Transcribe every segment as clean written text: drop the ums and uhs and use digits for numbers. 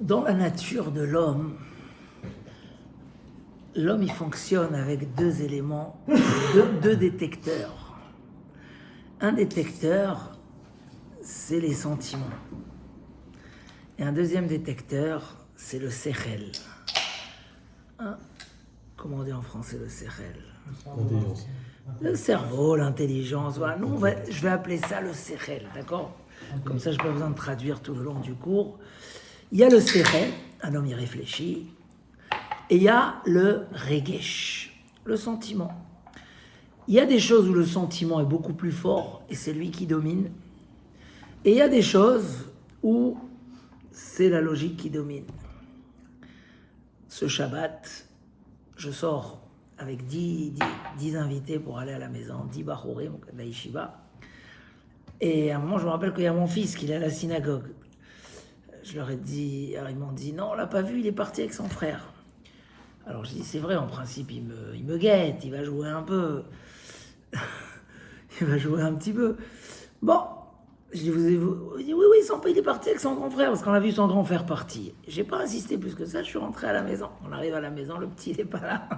Dans la nature de l'homme, il fonctionne avec deux éléments, deux détecteurs. Un détecteur, c'est les sentiments. Et un deuxième détecteur, c'est le sechel. Comment on dit en français le sechel? L'intelligence. Le cerveau, l'intelligence. Voilà. Nous, je vais appeler ça le sechel, d'accord? Comme ça, je n'ai pas besoin de traduire tout le long du cours. Il y a le sechel, un homme y réfléchit, et il y a le regesh, le sentiment. Il y a des choses où le sentiment est beaucoup plus fort, et c'est lui qui domine. Et il y a des choses où c'est la logique qui domine. Ce Shabbat, je sors avec 10 invités pour aller à la maison, 10 bachurim, la yeshiva. Et à un moment, je me rappelle qu'il y a mon fils qui est à la synagogue. Je leur ai dit, alors ils m'ont dit, non, on l'a pas vu, il est parti avec son frère. Alors je dis, c'est vrai, en principe, il me guette, il va jouer un peu. Il va jouer un petit peu. Bon, je dis, il dit, oui, il est parti avec son grand frère, parce qu'on a vu son grand frère partir. J'ai pas insisté plus que ça, je suis rentré à la maison. On arrive à la maison, le petit, il n'est pas là.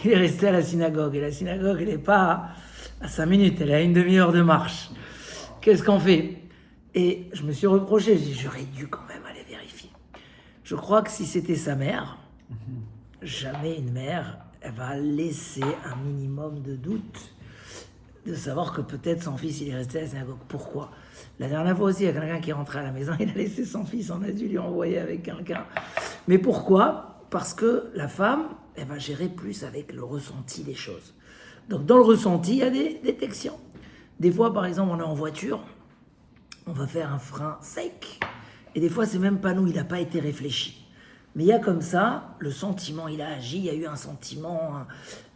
Il est resté à la synagogue. Et la synagogue, elle n'est pas à 5 minutes, elle est à une demi-heure de marche. Qu'est-ce qu'on fait? Et je me suis reproché, j'ai dit, j'aurais dû quand même aller vérifier. Je crois que si c'était sa mère, jamais une mère, elle va laisser un minimum de doute de savoir que peut-être son fils, il est resté à la synagogue. Pourquoi? La dernière fois aussi, il y a quelqu'un qui est rentré à la maison, il a laissé son fils, on a dû lui envoyer avec quelqu'un. Mais pourquoi? Parce que la femme, elle va gérer plus avec le ressenti des choses. Donc dans le ressenti, il y a des détections. Des fois, par exemple, on est en voiture, on va faire un frein sec, et des fois, c'est même pas nous, il n'a pas été réfléchi. Mais il y a comme ça, le sentiment, il a agi, il y a eu un sentiment,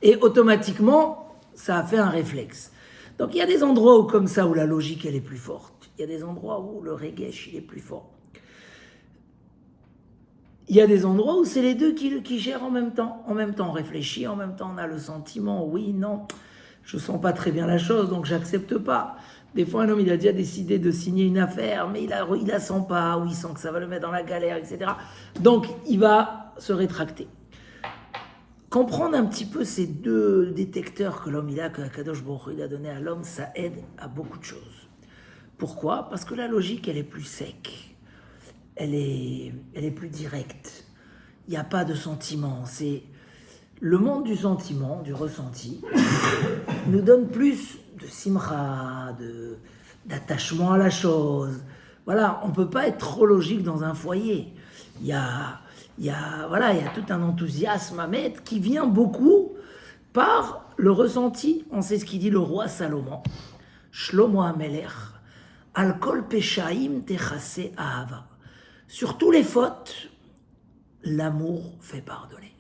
et automatiquement, ça a fait un réflexe. Donc il y a des endroits où, comme ça, où la logique, elle est plus forte. Il y a des endroits où le regesh, il est plus fort. Il y a des endroits où c'est les deux qui gèrent en même temps. En même temps, on réfléchit, en même temps, on a le sentiment, oui, non, je sens pas très bien la chose, donc j'accepte pas. Des fois, un homme, il a déjà décidé de signer une affaire, mais il la sent pas, ou il sent que ça va le mettre dans la galère, etc. Donc, il va se rétracter. Comprendre un petit peu ces deux détecteurs que l'homme, que Kadosh Baruch Hu, il a donné à l'homme, ça aide à beaucoup de choses. Pourquoi? Parce que la logique, elle est plus sec. Elle est plus directe. Il n'y a pas de sentiment. C'est le monde du sentiment, du ressenti, nous donne plus de simra, d'attachement à la chose. Voilà, on ne peut pas être trop logique dans un foyer. Il y a tout un enthousiasme à mettre qui vient beaucoup par le ressenti. On sait ce qu'il dit le roi Salomon. Shlomo HaMelech, Al kol peshaim techase ahava. Sur tous les fautes, l'amour fait pardonner.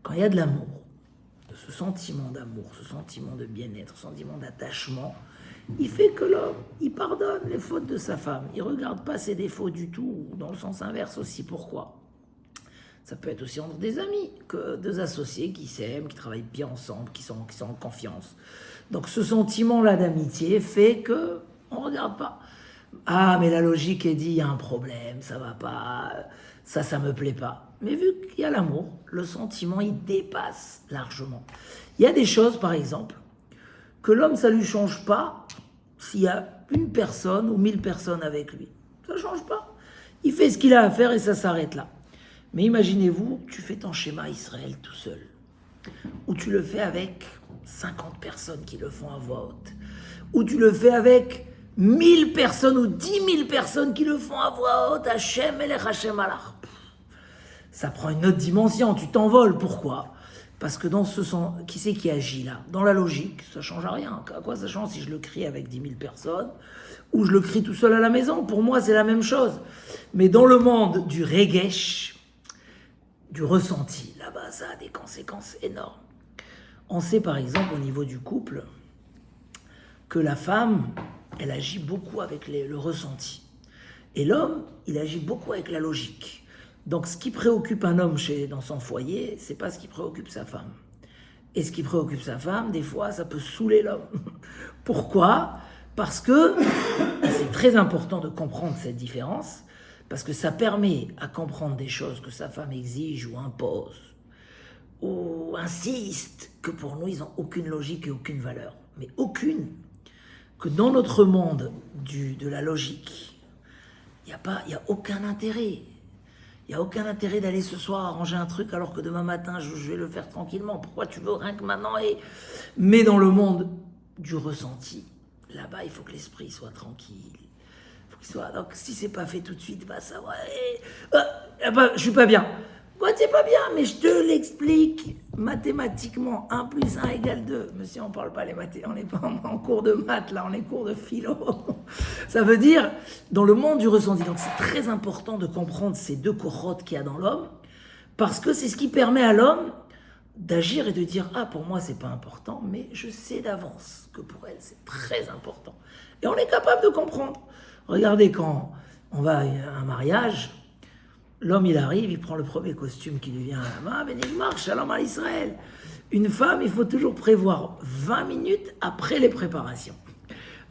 Quand il y a de l'amour, ce sentiment d'amour, ce sentiment de bien-être, ce sentiment d'attachement, il fait que l'homme, il pardonne les fautes de sa femme. Il ne regarde pas ses défauts du tout, ou dans le sens inverse aussi. Pourquoi? Ça peut être aussi entre des amis, que deux associés qui s'aiment, qui travaillent bien ensemble, qui sont en confiance. Donc ce sentiment-là d'amitié fait que on ne regarde pas. Ah, mais la logique est dit, il y a un problème, ça va pas, ça me plaît pas. Mais vu qu'il y a l'amour, le sentiment, il dépasse largement. Il y a des choses, par exemple, que l'homme, ça lui change pas s'il y a une personne ou 1000 personnes avec lui. Ça change pas. Il fait ce qu'il a à faire et ça s'arrête là. Mais imaginez-vous, tu fais ton schéma Israël tout seul, ou tu le fais avec 50 personnes qui le font à voix haute, ou tu le fais avec 1000 personnes ou 10 000 personnes qui le font à voix haute, Hachem Elech Hachem Alach. Ça prend une autre dimension, tu t'envoles. Pourquoi? Parce que dans ce sens, qui c'est qui agit là? Dans la logique, ça ne change à rien. À quoi ça change si je le crie avec 10 000 personnes ou je le crie tout seul à la maison? Pour moi, c'est la même chose. Mais dans le monde du regesh, du ressenti, là-bas, ça a des conséquences énormes. On sait par exemple au niveau du couple que la femme, elle agit beaucoup avec le ressenti. Et l'homme, il agit beaucoup avec la logique. Donc ce qui préoccupe un homme dans son foyer, c'est pas ce qui préoccupe sa femme. Et ce qui préoccupe sa femme, des fois, ça peut saouler l'homme. Pourquoi? Parce que c'est très important de comprendre cette différence. parce que ça permet à comprendre des choses que sa femme exige ou impose, ou insiste, que pour nous, ils n'ont aucune logique et aucune valeur. Mais aucune. Que dans notre monde de la logique, il n'y a aucun intérêt. Il n'y a aucun intérêt d'aller ce soir arranger un truc alors que demain matin, je vais le faire tranquillement. Pourquoi tu veux rien que maintenant Mais dans le monde du ressenti, là-bas, il faut que l'esprit soit tranquille. Il faut qu'il soit... Donc, si c'est pas fait tout de suite, ça va. Je suis pas bien. Quoi, t'es pas bien, mais je te l'explique mathématiquement. 1 plus 1 égale 2. Monsieur, on parle pas les maths, on n'est pas en cours de maths, là, on est cours de philo. Ça veut dire, dans le monde du ressenti. Donc, c'est très important de comprendre ces 2 corottes qu'il y a dans l'homme, parce que c'est ce qui permet à l'homme d'agir et de dire, pour moi, c'est pas important, mais je sais d'avance que pour elle, c'est très important. Et on est capable de comprendre. Regardez, quand on va à un mariage, l'homme, il arrive, il prend le premier costume qui lui vient à la main, il marche, shalom à Israël. Une femme, il faut toujours prévoir 20 minutes après les préparations.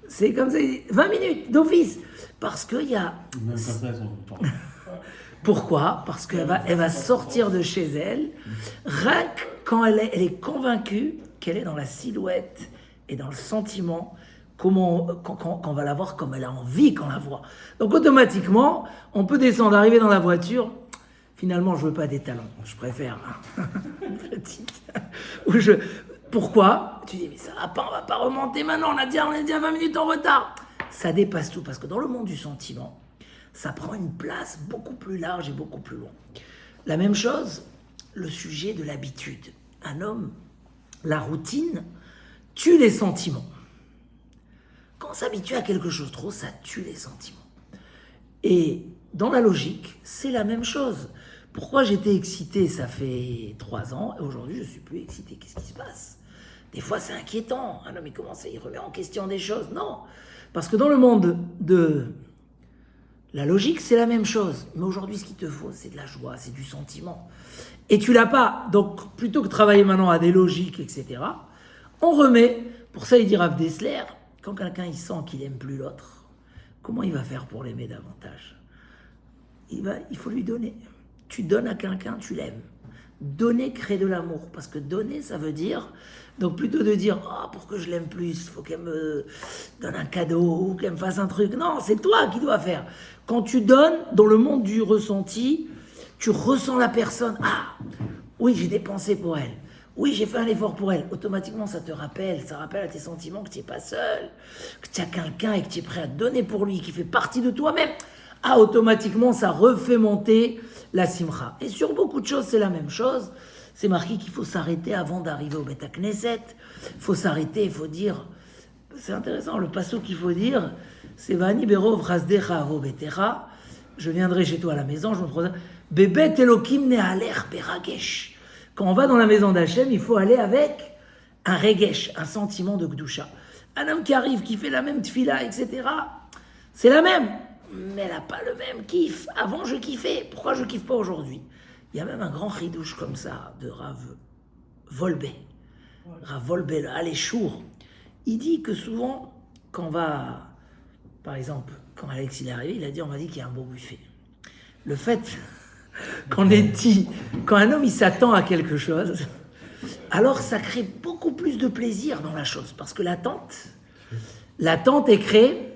C'est comme ça, 20 minutes d'office. Parce qu'il y a... Même pas ça, elles ont le temps. Pourquoi ? Parce qu'elle va sortir de chez elle, rien que quand elle est convaincue qu'elle est dans la silhouette et dans le sentiment, quand on va la voir comme elle a envie qu'on la voit. Donc automatiquement, on peut descendre, arriver dans la voiture. Finalement, je veux pas des talons, je préfère une petite. Pourquoi ? Tu dis, mais ça va pas, on va pas remonter maintenant, on est déjà 20 minutes en retard. Ça dépasse tout, parce que dans le monde du sentiment, ça prend une place beaucoup plus large et beaucoup plus loin. La même chose, le sujet de l'habitude. Un homme, la routine, tue les sentiments. Quand on s'habitue à quelque chose trop, ça tue les sentiments. Et dans la logique, c'est la même chose. Pourquoi j'étais excité, ça fait 3 ans, et aujourd'hui je ne suis plus excité. Qu'est-ce qui se passe ? Des fois c'est inquiétant. Un homme il commence à y remettre en question des choses. Non, parce que dans le monde de la logique, c'est la même chose. Mais aujourd'hui, ce qu'il te faut, c'est de la joie, c'est du sentiment. Et tu l'as pas. Donc, plutôt que de travailler maintenant à des logiques, etc., on remet. Pour ça, il dit Rav Dessler, quand quelqu'un il sent qu'il aime plus l'autre, comment il va faire pour l'aimer davantage ? Il faut lui donner. Tu donnes à quelqu'un, tu l'aimes. Donner crée de l'amour. Parce que donner, ça veut dire... Donc plutôt de dire, pour que je l'aime plus, il faut qu'elle me donne un cadeau, ou qu'elle me fasse un truc. Non, c'est toi qui dois faire. Quand tu donnes, dans le monde du ressenti, tu ressens la personne. Oui, j'ai dépensé pour elle. Oui, j'ai fait un effort pour elle. Automatiquement, ça rappelle à tes sentiments que tu n'es pas seul, que tu as quelqu'un et que tu es prêt à donner pour lui, qui fait partie de toi-même. Automatiquement, ça refait monter la simcha. Et sur beaucoup de choses, c'est la même chose. C'est marqué qu'il faut s'arrêter avant d'arriver au Beth Knesset. Il faut s'arrêter, il faut dire... C'est intéressant, le passo qu'il faut dire, c'est « Vani berov rasdecha avo betera » je viendrai chez toi à la maison, je me promène. « Bebet Elokim ne'aler beragesh » Quand on va dans la maison d'Hachem, il faut aller avec un regesh, un sentiment de Gdusha. Un homme qui arrive, qui fait la même tfila, etc., c'est la même, mais elle n'a pas le même kiff. Avant, je kiffais. Pourquoi je kiffe pas aujourd'hui ? Il y a même un grand ridouche comme ça de Rav Volbe. Rav Volbe, le Aléchour. Il dit que souvent, quand on va, par exemple, quand Alex il est arrivé, il a dit, on m'a dit qu'il y a un beau buffet. Le fait qu'on est dit, quand un homme il s'attend à quelque chose, alors ça crée beaucoup plus de plaisir dans la chose. Parce que l'attente, elle crée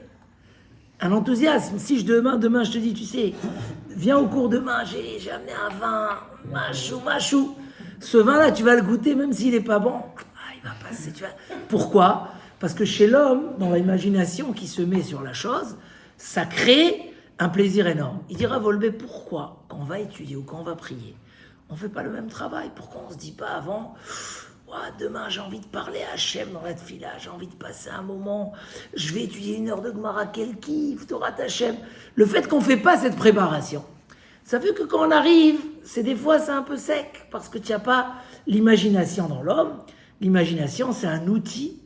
un enthousiasme. Si demain je te dis, tu sais, viens au cours demain, j'ai amené un vin, machou. Ce vin-là, tu vas le goûter, même s'il n'est pas bon. Il va passer, tu vois. Pourquoi ? Parce que chez l'homme, dans l'imagination qui se met sur la chose, ça crée un plaisir énorme. Il dira, Volbe, pourquoi, quand on va étudier ou quand on va prier, on ne fait pas le même travail ? Pourquoi on ne se dit pas avant, demain j'ai envie de parler à Hachem dans la tfila, j'ai envie de passer un moment, je vais étudier 1 heure de Gemara, quel kiff, Torah Hachem. Le fait qu'on ne fait pas cette préparation, ça fait que quand on arrive, des fois c'est un peu sec, parce que tu n'as pas l'imagination dans l'homme. L'imagination, c'est un outil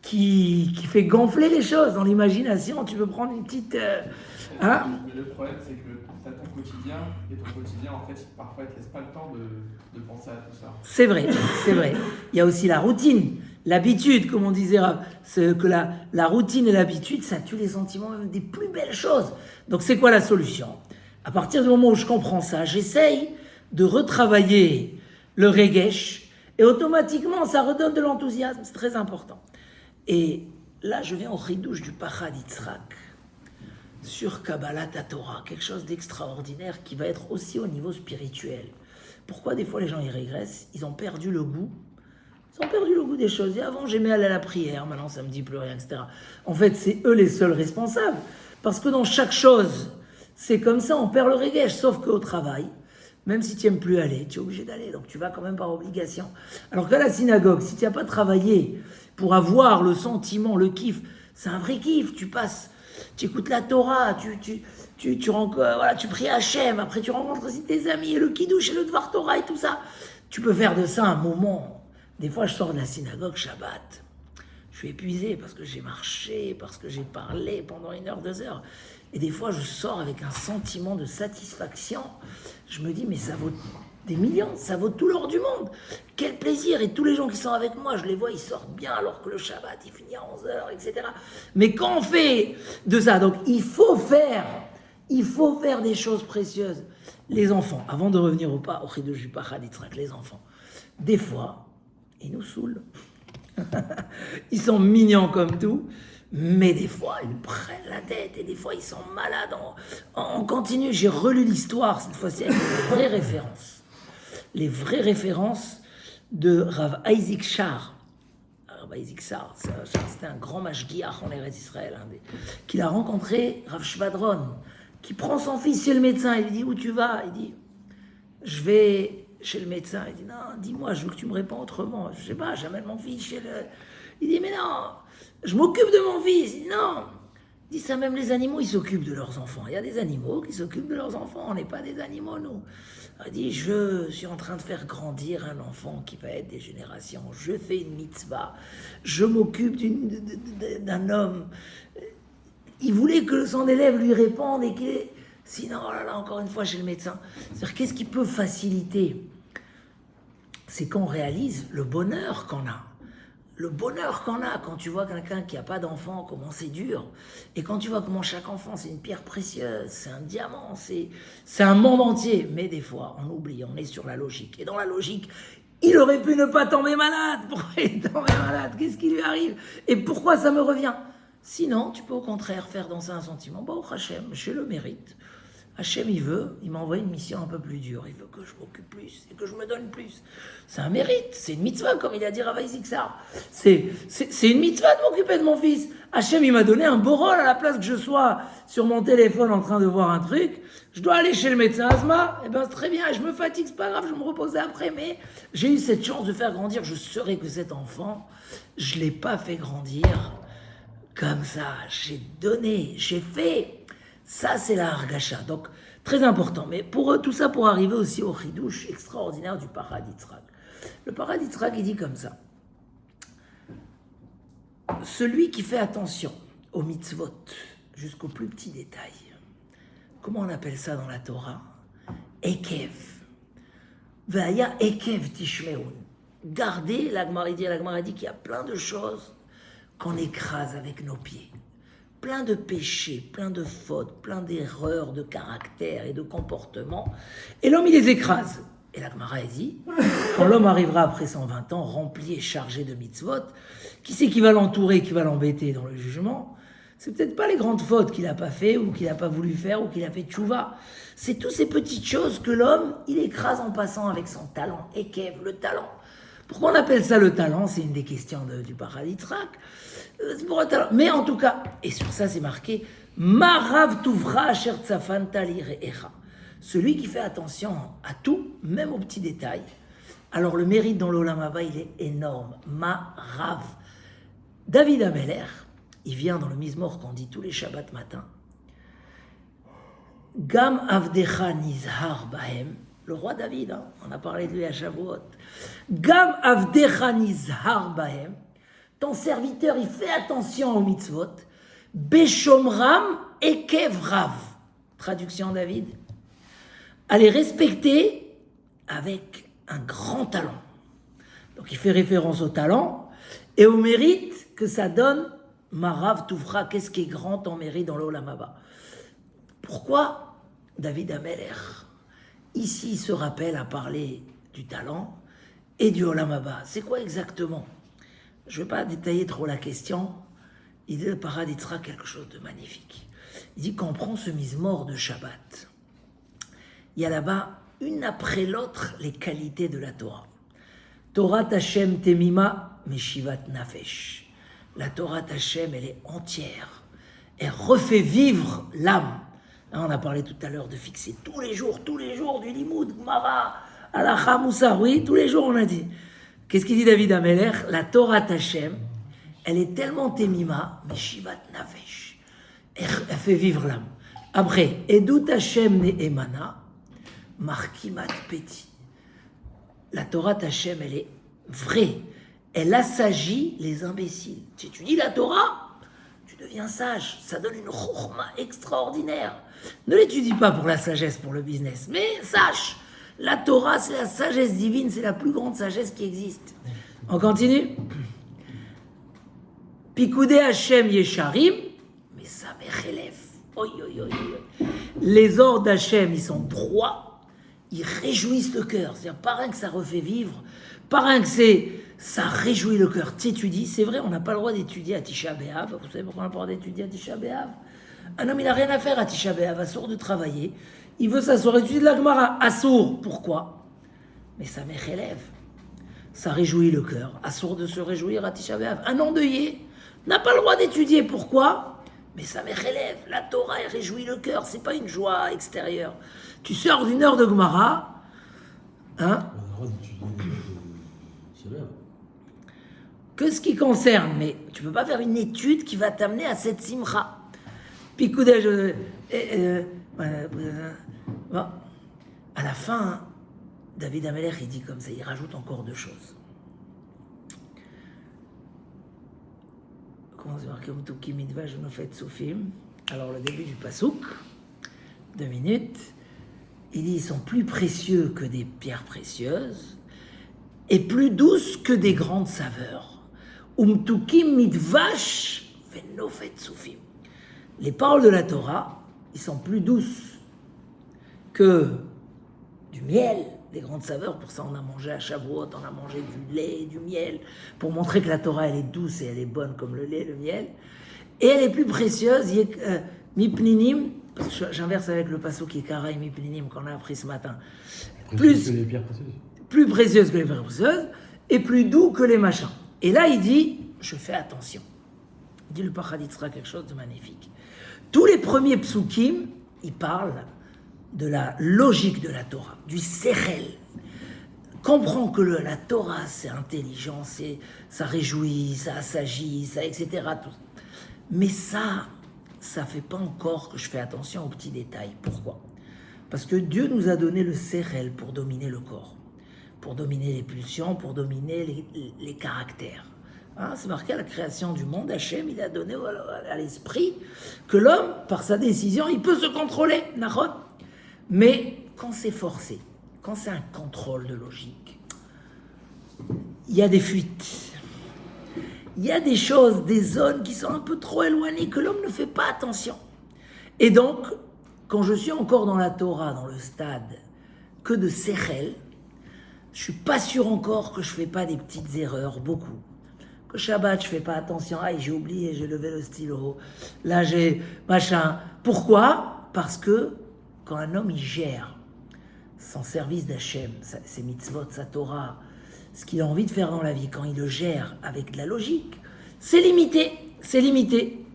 qui fait gonfler les choses. Dans l'imagination, tu peux prendre une petite... Mais le problème, c'est que tu as ton quotidien, et ton quotidien, en fait, parfois, ne te laisse pas le temps de penser à tout ça. C'est vrai. Il y a aussi la routine, l'habitude, comme on disait, que la routine et l'habitude, ça tue les sentiments même des plus belles choses. Donc, c'est quoi la solution ? À partir du moment où je comprends ça, j'essaye de retravailler le regesh et automatiquement ça redonne de l'enthousiasme, c'est très important. Et là je viens au chidouche du Pachad Yitzhak sur Kabbalat Torah, quelque chose d'extraordinaire qui va être aussi au niveau spirituel. Pourquoi des fois les gens y régressent? Ils ont perdu le goût. Ils ont perdu le goût des choses. Et avant j'aimais aller à la prière, maintenant ça me dit plus rien, etc. En fait c'est eux les seuls responsables. Parce que dans chaque chose, c'est comme ça, on perd le regesh, sauf qu'au travail, même si tu n'aimes plus aller, tu es obligé d'aller, donc tu vas quand même par obligation. Alors qu'à la synagogue, si tu n'as pas travaillé pour avoir le sentiment, le kiff, c'est un vrai kiff, tu passes, tu écoutes la Torah, tu pries Hachem, après tu rencontres aussi tes amis, et le kiddush et le Dvar Torah et tout ça. Tu peux faire de ça un moment. Des fois, je sors de la synagogue Shabbat. Je suis épuisé parce que j'ai marché, parce que j'ai parlé pendant 1 heure, 2 heures. Et des fois, je sors avec un sentiment de satisfaction. Je me dis, mais ça vaut des millions, ça vaut tout l'or du monde. Quel plaisir. Et tous les gens qui sont avec moi, je les vois, ils sortent bien alors que le Shabbat, il finit à 11 heures, etc. Mais quand on fait de ça, donc il faut faire des choses précieuses. Les enfants, avant de revenir au chidouche du Pachad Yitzhak, les enfants, des fois, ils nous saoulent. Ils sont mignons comme tout, mais des fois ils prennent la tête et des fois ils sont malades. On continue, j'ai relu l'histoire cette fois-ci avec les vraies références de Rav Isaac Shar. Rav Isaac Shar, c'était un grand mashgiach en Eretz Israël, qu'il a rencontré Rav Shvadron, qui prend son fils chez le médecin. Il lui dit, où tu vas? Il dit, je vais chez le médecin. Il dit, non, dis-moi, je veux que tu me réponds autrement. Je sais pas, j'amène mon fils chez le... Il dit, mais non, je m'occupe de mon fils. Il dit, non. Il dit, ça même les animaux, ils s'occupent de leurs enfants. Il y a des animaux qui s'occupent de leurs enfants. On n'est pas des animaux, nous. Il dit, je suis en train de faire grandir un enfant qui va être des générations. Je fais une mitzvah. Je m'occupe d'un homme. Il voulait que son élève lui réponde et qu'il est... Sinon, oh là là, encore une fois, chez le médecin. C'est-à-dire, qu'est-ce qui peut faciliter? C'est qu'on réalise le bonheur qu'on a. Le bonheur qu'on a quand tu vois quelqu'un qui n'a pas d'enfant, comment c'est dur. Et quand tu vois comment chaque enfant, c'est une pierre précieuse, c'est un diamant, c'est un monde entier. Mais des fois, on oublie, on est sur la logique. Et dans la logique, il aurait pu ne pas tomber malade. Pourquoi il est tombé malade? Qu'est-ce qui lui arrive? Et pourquoi ça me revient? Sinon, tu peux au contraire faire danser un sentiment. Bon, Hachem, je le mérite. Hachem, il m'a envoyé une mission un peu plus dure. Il veut que je m'occupe plus et que je me donne plus. C'est un mérite, c'est une mitzvah, comme il a dit Rav Isaac Shar. C'est une mitzvah de m'occuper de mon fils. Hachem, il m'a donné un beau rôle à la place que je sois sur mon téléphone en train de voir un truc. Je dois aller chez le médecin asthma. Eh bien, c'est très bien, je me fatigue, c'est pas grave, je vais me reposer après. Mais j'ai eu cette chance de faire grandir. Je saurais que cet enfant, je ne l'ai pas fait grandir comme ça. J'ai donné, j'ai fait. Ça, c'est la hargasha. Donc, très important. Mais tout ça pour arriver aussi au chidouche extraordinaire du Pachad Yitzhak. Le Pachad Yitzhak, il dit comme ça. Celui qui fait attention aux mitzvot, jusqu'aux plus petits détails. Comment on appelle ça dans la Torah? Ekev. Vaya Ekev Tishmeun. Gardez, la Gemara dit qu'il y a plein de choses qu'on écrase avec nos pieds. Plein de péchés, plein de fautes, plein d'erreurs de caractère et de comportement. Et l'homme, il les écrase. Et la Gemara dit, quand l'homme arrivera après 120 ans, rempli et chargé de mitzvot, qui c'est qui va l'entourer, qui va l'embêter dans le jugement? C'est peut-être pas les grandes fautes qu'il n'a pas fait, ou qu'il n'a pas voulu faire, ou qu'il a fait tchouva. C'est toutes ces petites choses que l'homme, il écrase en passant avec son talent. Ekev, le talent. Pourquoi on appelle ça le talent? C'est une des questions du Pachad Yitzhak. Mais en tout cas, et sur ça c'est marqué, Marav Tuvra Asher Tzafanta Lire'echa. Celui qui fait attention à tout, même aux petits détails. Alors le mérite dans l'Olam Haba, il est énorme. Marav. David Ameler, il vient dans le Mizmor qu'on dit tous les Shabbats matin. Gam Avdecha Nizhar Bahem. Le roi David, on a parlé de lui à Shavuot. Gam Avdecha Nizhar Bahem. Ton serviteur, il fait attention aux mitzvot. Beshomram ekevrav. Traduction David. À les respecter avec un grand talent. Donc il fait référence au talent et au mérite que ça donne. Marav Touvra, qu'est-ce qui est grand en mérite dans l'Olam Haba? Pourquoi David Ameler, ici, il se rappelle à parler du talent et du Olam Haba. C'est quoi exactement? Je ne vais pas détailler trop la question. Il dit le paraditra quelque chose de magnifique. Il dit qu'on prend ce mizmor de Shabbat. Il y a là-bas, une après l'autre, les qualités de la Torah. Torah Hashem temima meshivat nafesh. La Torah Hashem, elle est entière. Elle refait vivre l'âme. On a parlé tout à l'heure de fixer tous les jours du limoud, Gemara, Halacha, Moussar, oui, tous les jours on a dit. Qu'est-ce qu'il dit David Ameler? La Torah Hashem, elle est tellement temima, meshivat nafesh. Elle fait vivre l'âme. Après, Edut Hashem ne'emana, markimat peti. La Torah Hashem, elle est vraie. Elle assagit les imbéciles. Si tu dis la Torah, tu deviens sage. Ça donne une chokhma extraordinaire. Ne l'étudie pas pour la sagesse, pour le business. Mais sache, la Torah, c'est la sagesse divine, c'est la plus grande sagesse qui existe. On continue. Pikoudé Hashem Yesharim, mais ça m'élève. Les ordres d'Hachem, ils sont droits. Ils réjouissent le cœur. C'est-à-dire, pas rien que ça refait vivre, pas rien que ça réjouit le cœur. Tu étudies, c'est vrai, on n'a pas le droit d'étudier à Tisha B'Av. Vous savez pourquoi on n'a pas le droit d'étudier à Tisha B'Av? Un homme, il n'a rien à faire à Tisha B'Av, assourd de travailler. Il veut s'asseoir, étudier de la Gemara, assourd. Pourquoi? Mais ça m'élève. Ça réjouit le cœur. Assourd de se réjouir à Tisha B'Av. Un endeuillé n'a pas le droit d'étudier. Pourquoi? Mais ça m'élève. La Torah, elle réjouit le cœur. C'est pas une joie extérieure. Tu sors d'une heure de Gemara, hein? Que ce qui concerne, mais tu peux pas faire une étude qui va t'amener à cette simcha. Picoudage. Bon. À la fin, David Ameler, il dit comme ça, il rajoute encore deux choses. Comment c'est marqué? Alors le début du pasouk, 2 minutes, il dit ils sont plus précieux que des pierres précieuses et plus douces que des grandes saveurs. Umtukim mitvash venofet sufim. Les paroles de la Torah, ils sont plus douces que du miel, des grandes saveurs. Pour ça, on a mangé à Shavuot, on a mangé du lait, du miel, pour montrer que la Torah, elle est douce et elle est bonne comme le lait, le miel. Et elle est plus précieuse, mipninim, parce que j'inverse avec le passo qui est karaï mipninim qu'on a appris ce matin. Plus que les pierres précieuses. Plus précieuse que les pierres précieuses et plus doux que les machins. Et là, il dit, je fais attention. Il dit le Pachaditzra quelque chose de magnifique. Tous les premiers psukim, ils parlent de la logique de la Torah, du sechel. Comprends que la Torah, c'est intelligent, ça réjouit, ça assagit, ça, etc. Tout. Mais ça fait pas encore que je fais attention aux petits détails. Pourquoi? Parce que Dieu nous a donné le sechel pour dominer le corps, pour dominer les pulsions, pour dominer les caractères. Hein, c'est marqué à la création du monde, Hachem, il a donné à l'esprit que l'homme, par sa décision, il peut se contrôler, Nahon. Mais quand c'est forcé, quand c'est un contrôle de logique, il y a des fuites. Il y a des choses, des zones qui sont un peu trop éloignées, que l'homme ne fait pas attention. Et donc, quand je suis encore dans la Torah, dans le stade que de Sechel, je ne suis pas sûr encore que je ne fais pas des petites erreurs, beaucoup. Que Shabbat, je ne fais pas attention, j'ai oublié, j'ai levé le stylo, là j'ai machin. Pourquoi? Parce que quand un homme, il gère son service d'Hachem, ses mitzvot, sa Torah, ce qu'il a envie de faire dans la vie, quand il le gère avec de la logique, c'est limité, c'est limité.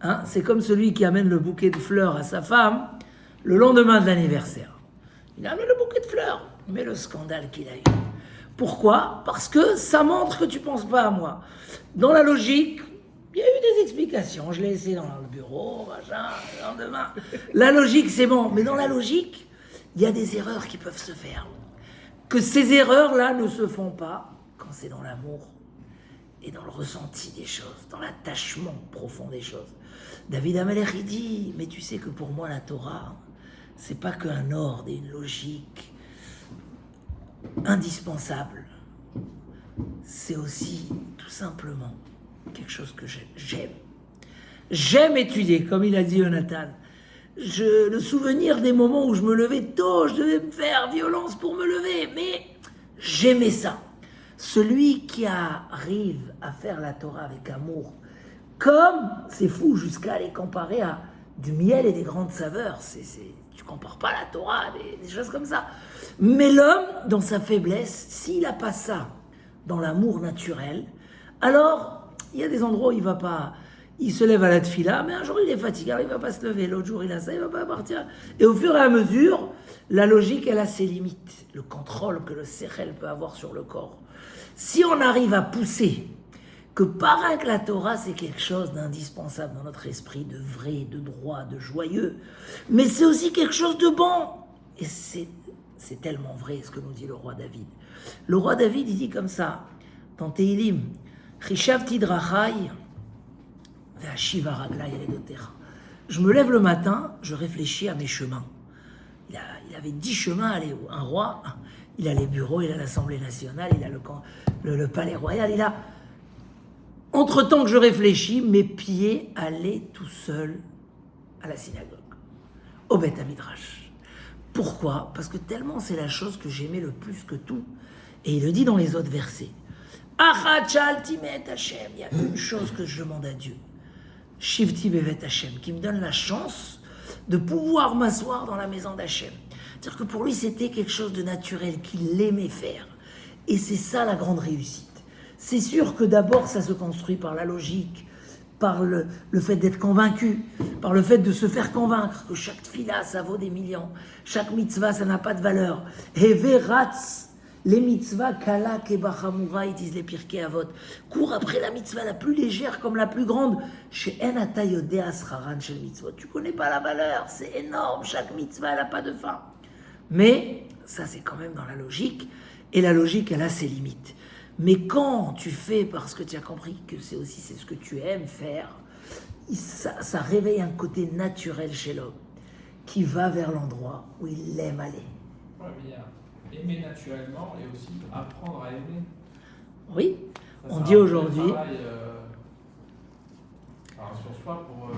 Hein, c'est comme celui qui amène le bouquet de fleurs à sa femme le lendemain de l'anniversaire. Il amène le bouquet de fleurs, mais le scandale qu'il a eu. Pourquoi? Parce que ça montre que tu ne penses pas à moi. Dans la logique, il y a eu des explications. Je l'ai laissé dans le bureau, machin, le lendemain. La logique, c'est bon. Mais dans la logique, il y a des erreurs qui peuvent se faire. Que ces erreurs-là ne se font pas quand c'est dans l'amour et dans le ressenti des choses, dans l'attachement profond des choses. David Ameler, il dit, mais tu sais que pour moi, la Torah, c'est pas qu'un ordre et une logique indispensable. C'est aussi, tout simplement, quelque chose que j'aime. J'aime étudier, comme il a dit Jonathan. le souvenir des moments où je me levais tôt, je devais me faire violence pour me lever, mais j'aimais ça. Celui qui arrive à faire la Torah avec amour, comme, c'est fou, jusqu'à les comparer à du miel et des grandes saveurs, tu compares pas la Torah, des choses comme ça. Mais l'homme, dans sa faiblesse, s'il n'a pas ça dans l'amour naturel, alors il y a des endroits où il va pas, il se lève à la tefila, mais un jour il est fatigué, alors il va pas se lever, l'autre jour il a ça, il va pas partir. Et au fur et à mesure, la logique, elle a ses limites, le contrôle que le sechel peut avoir sur le corps. Si on arrive à pousser que pareil que la Torah, c'est quelque chose d'indispensable dans notre esprit, de vrai, de droit, de joyeux, mais c'est aussi quelque chose de bon. Et c'est tellement vrai ce que nous dit le roi David. Le roi David, il dit comme ça, dans Tehilim, Chishavti drachai ve'ashiva raglai aledotecha. Je me lève le matin, je réfléchis à mes chemins. Il avait 10 chemins à aller où? Un roi, il a les bureaux, il a l'Assemblée nationale, il a le palais royal, il a... Entre-temps que je réfléchis, mes pieds allaient tout seuls à la synagogue, au Beth Midrash. Pourquoi? Parce que tellement c'est la chose que j'aimais le plus que tout. Et il le dit dans les autres versets. Achat timet Hashem. Il y a une chose que je demande à Dieu. Shivti bevet Hashem, qui me donne la chance de pouvoir m'asseoir dans la maison d'Hashem. C'est-à-dire que pour lui, c'était quelque chose de naturel, qu'il aimait faire. Et c'est ça la grande réussite. C'est sûr que d'abord, ça se construit par la logique, par le fait d'être convaincu, par le fait de se faire convaincre que chaque tefila, ça vaut des millions, chaque mitzvah, ça n'a pas de valeur. Et veratz, les mitzvahs, kala kebachamura, ils disent les Pirkei Avot, cours après la mitzvah la plus légère comme la plus grande. Chez Enata Yodea Sraran chez le mitzvot, tu connais pas la valeur, c'est énorme, chaque mitzvah, elle n'a pas de fin. Mais ça, c'est quand même dans la logique, et la logique, elle a ses limites. Mais quand tu fais parce que tu as compris que c'est ce que tu aimes faire, ça réveille un côté naturel chez l'homme qui va vers l'endroit où il aime aller. Ouais, mais il y a aimer naturellement et aussi apprendre à aimer. Oui, Ça, on dit aujourd'hui... sur soi pour...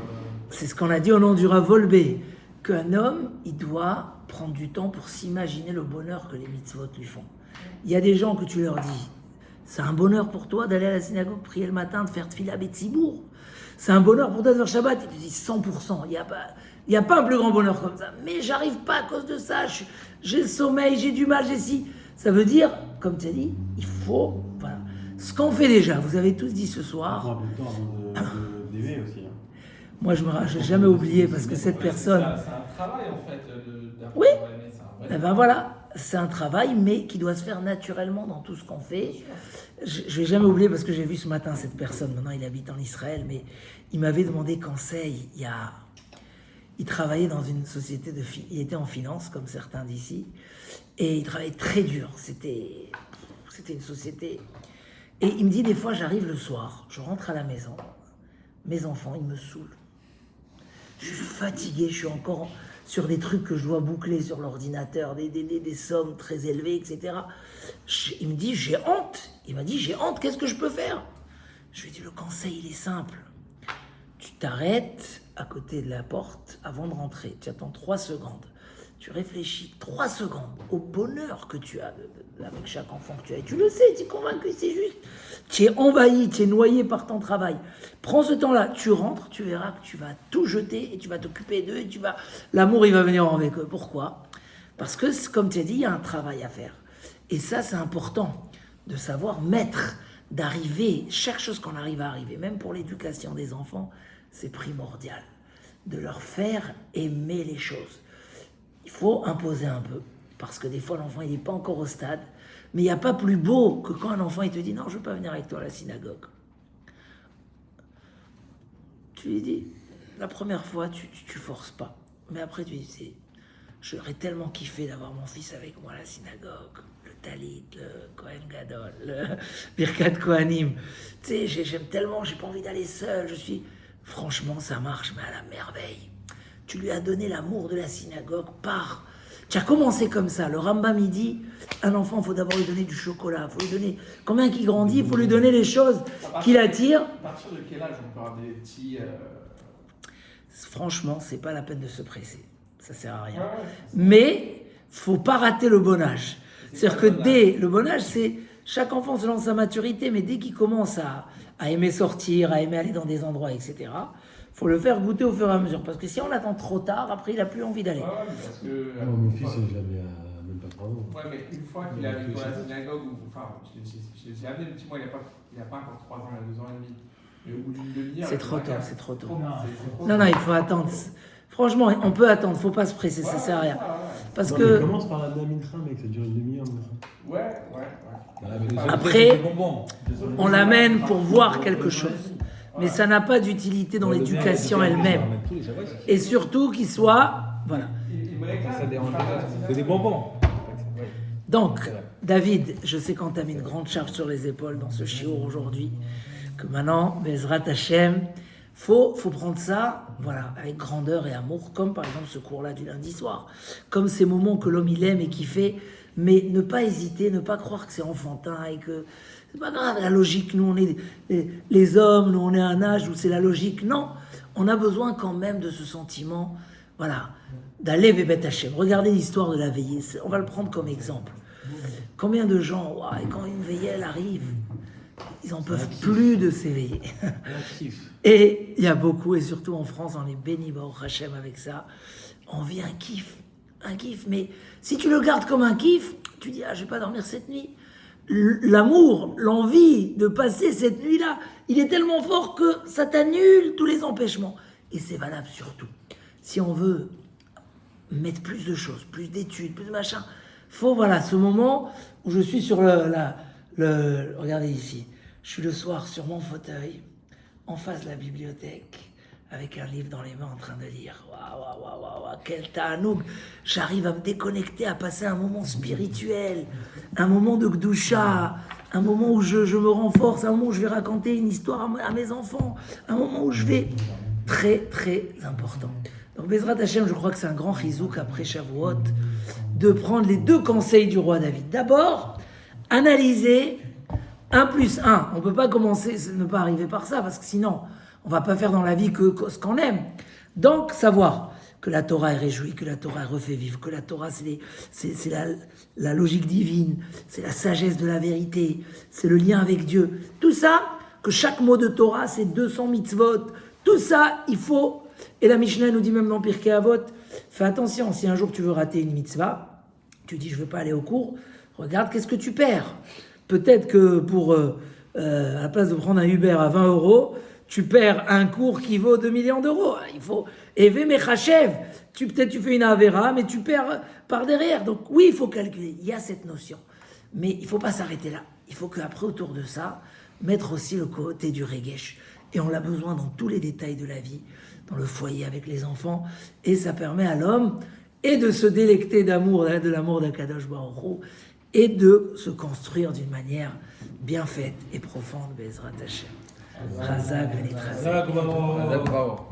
C'est ce qu'on a dit au nom du Rav Volbe, qu'un homme, il doit prendre du temps pour s'imaginer le bonheur que les mitzvot lui font. Il y a des gens que tu leur dis... C'est un bonheur pour toi d'aller à la synagogue, prier le matin, de faire tefila betzibour. C'est un bonheur pour toi de faire Shabbat. Et tu dis 100%. Il n'y a pas un plus grand bonheur comme ça. Mais j'arrive pas à cause de ça. J'ai le sommeil, j'ai du mal, j'ai ci. Ça veut dire, comme tu as dit, il faut... Voilà. Ce qu'on fait déjà, vous avez tous dit ce soir... En même temps, d'aimer aussi. Hein. Moi, je n'ai jamais oublié parce que cette personne... C'est un travail en fait d'apprendre Oui. à aimer. Eh ben voilà, c'est un travail, mais qui doit se faire naturellement dans tout ce qu'on fait. Je vais jamais oublier parce que j'ai vu ce matin cette personne. Maintenant, il habite en Israël, mais il m'avait demandé conseil. Il travaillait dans une société il était en finance, comme certains d'ici, et il travaillait très dur. C'était une société. Et il me dit des fois, j'arrive le soir, je rentre à la maison, mes enfants, ils me saoulent. Je suis fatigué, je suis encore sur des trucs que je dois boucler sur l'ordinateur, des sommes très élevées, etc. Il me dit, j'ai honte. Il m'a dit, j'ai honte, qu'est-ce que je peux faire? Je lui ai dit, le conseil, il est simple. Tu t'arrêtes à côté de la porte avant de rentrer. Tu attends 3 secondes. Tu réfléchis 3 secondes au bonheur que tu as avec chaque enfant que tu as. Et tu le sais, tu es convaincu, c'est juste. Tu es envahi, tu es noyé par ton travail. Prends ce temps-là, tu rentres, tu verras que tu vas tout jeter et tu vas t'occuper d'eux et l'amour, il va venir avec eux. Pourquoi? Parce que, comme tu as dit, il y a un travail à faire. Et ça, c'est important de savoir d'arriver, chaque chose qu'on arrive à arriver, même pour l'éducation des enfants, c'est primordial. De leur faire aimer les choses. Il faut imposer un peu, parce que des fois l'enfant il n'est pas encore au stade, mais il n'y a pas plus beau que quand un enfant il te dit non, je ne veux pas venir avec toi à la synagogue. Tu lui dis, la première fois tu forces pas, mais après tu dis, j'aurais tellement kiffé d'avoir mon fils avec moi à la synagogue, le talit, le Kohen Gadol, le Birkat Kohanim, tu sais, j'aime tellement, j'ai pas envie d'aller seul, franchement ça marche, mais à la merveille. Tu lui as donné l'amour de la synagogue Tu as commencé comme ça. Le Rambam, il dit, un enfant, il faut d'abord lui donner du chocolat. Il faut lui donner, combien qu'il grandit, il faut lui donner les choses qui l'attirent. À partir de quel âge on peut avoir des petits... franchement, c'est pas la peine de se presser. Ça sert à rien. Ouais, Mais faut pas rater le bon âge. C'est-à-dire que quoi le bon dès le bon âge, c'est chaque enfant selon sa maturité, mais dès qu'il commence à aimer sortir, à aimer aller dans des endroits, etc., faut le faire goûter au fur et à mesure. Parce que si on attend trop tard, après, il a plus envie d'aller. Ouais, mais parce que. Mon fils, je l'avais à même pas 3 ans. Ouais, mais une fois qu'il est arrivé dans la synagogue, enfin, j'ai amené le petit, moi, il n'a pas encore 3 ans, il a 2 ans et demi. Mais au bout d'une demi-heure. C'est trop tôt, c'est trop tôt. C'est trop Non, tôt. il faut attendre. Franchement, on peut attendre, faut pas se presser, ça sert à rien. Parce Non, que mais commence par la Mintra, mec, ça dure une demi-heure. Ouais. après, on l'amène pour voir quelque chose. Mais ça n'a pas d'utilité dans l'éducation elle-même. Et surtout qu'il soit... Voilà. Il me réclame. Ça dérange pas. C'est des bonbons. Donc, David, je sais qu'on t'a mis une grande charge sur les épaules dans ce chiour aujourd'hui, que maintenant, Bezrat Hashem, faut prendre ça, voilà, avec grandeur et amour, comme par exemple ce cours-là du lundi soir, comme ces moments que l'homme il aime et qui fait, mais ne pas hésiter, ne pas croire que c'est enfantin et que c'est pas grave, la logique, nous on est les hommes, nous on est à un âge où c'est la logique, non, on a besoin quand même de ce sentiment, voilà, d'aller Bébet Hachem. Regardez l'histoire de la veillée, on va le prendre comme exemple. Combien de gens, et quand une veillée elle arrive, ils n'en peuvent plus de s'éveiller. Et il y a beaucoup, et surtout en France, on est béni Baruch Hashem avec ça, on vit un kiff, mais si tu le gardes comme un kiff, tu dis, je vais pas dormir cette nuit. L'amour, l'envie de passer cette nuit-là, il est tellement fort que ça t'annule tous les empêchements. Et c'est valable surtout. Si on veut mettre plus de choses, plus d'études, plus de machin, faut, ce moment où je suis sur regardez ici, je suis le soir sur mon fauteuil, en face de la bibliothèque, avec un livre dans les mains en train de lire. Waouh, quel ta'anoug. J'arrive à me déconnecter, à passer un moment spirituel, un moment de Gdusha, un moment où je me renforce, un moment où je vais raconter une histoire à mes enfants, un moment où je vais... Très, très important. Donc, Bezrat Hashem, je crois que c'est un grand chizouk après Shavuot, de prendre les 2 conseils du roi David. D'abord, analyser 1 plus 1. On ne peut pas commencer, ne pas arriver par ça, parce que sinon, on ne va pas faire dans la vie que ce qu'on aime. Donc, savoir que la Torah est réjouie, que la Torah est refait vivre, que la Torah, c'est la logique divine, c'est la sagesse de la vérité, c'est le lien avec Dieu. Tout ça, que chaque mot de Torah, c'est 200 mitzvot. Tout ça, il faut... Et la Mishnah nous dit même dans Pirkei Avot, fais attention, si un jour tu veux rater une mitzvah, tu dis je ne veux pas aller au cours, regarde qu'est-ce que tu perds. Peut-être que pour, à la place de prendre un Uber à 20 €, tu perds un cours qui vaut 2 millions d'euros. Il faut... Eve mechachev. Peut-être tu fais une avera, mais tu perds par derrière. Donc oui, il faut calculer. Il y a cette notion. Mais il ne faut pas s'arrêter là. Il faut qu'après, autour de ça, mettre aussi le côté du regesh. Et on l'a besoin dans tous les détails de la vie, dans le foyer avec les enfants. Et ça permet à l'homme et de se délecter d'amour, de l'amour d'Akadosh Baruch Hu, et de se construire d'une manière bien faite et profonde. Bezrat Hashem. Chazak, Benit Chazak. Bravo.